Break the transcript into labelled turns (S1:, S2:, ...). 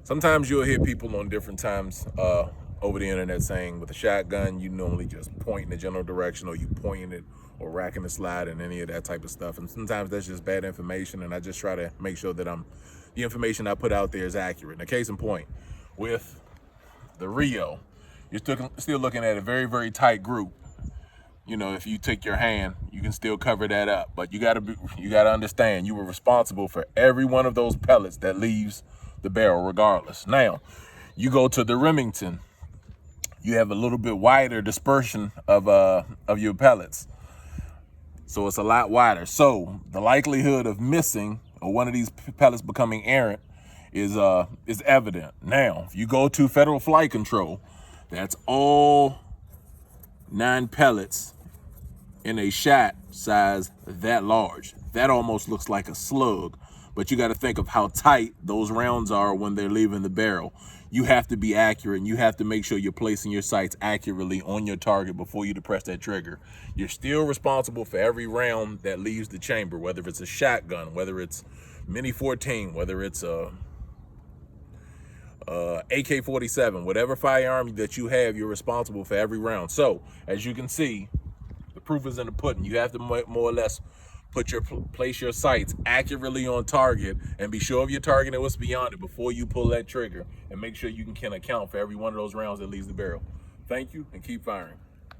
S1: Sometimes you'll hear people on different times over the internet saying with a shotgun, you normally just point in the general direction, or you pointing it or racking the slide and any of that type of stuff. And sometimes that's just bad information. And I just try to make sure that the information I put out there is accurate. Now, case in point, with the Rio, you're still looking at a very, very tight group. You know, if you take your hand, you can still cover that up. But you gotta understand, you were responsible for every one of those pellets that leaves the barrel, regardless. Now, you go to the Remington, you have a little bit wider dispersion of your pellets, so it's a lot wider. So the likelihood of missing or one of these pellets becoming errant is evident. Now, if you go to Federal Flight Control, that's all 9 pellets in a shot size that large. That almost looks like a slug, but you got to think of how tight those rounds are when they're leaving the barrel. You have to be accurate, and you have to make sure you're placing your sights accurately on your target before you depress that trigger. You're still responsible for every round that leaves the chamber, whether it's a shotgun, whether it's Mini 14, whether it's a AK-47, whatever firearm that you have, you're responsible for every round. So as you can see, the proof is in the pudding. You have to more or less place your sights accurately on target, and be sure of your target and what's beyond it before you pull that trigger, and make sure you can account for every one of those rounds that leaves the barrel. Thank you, and keep firing.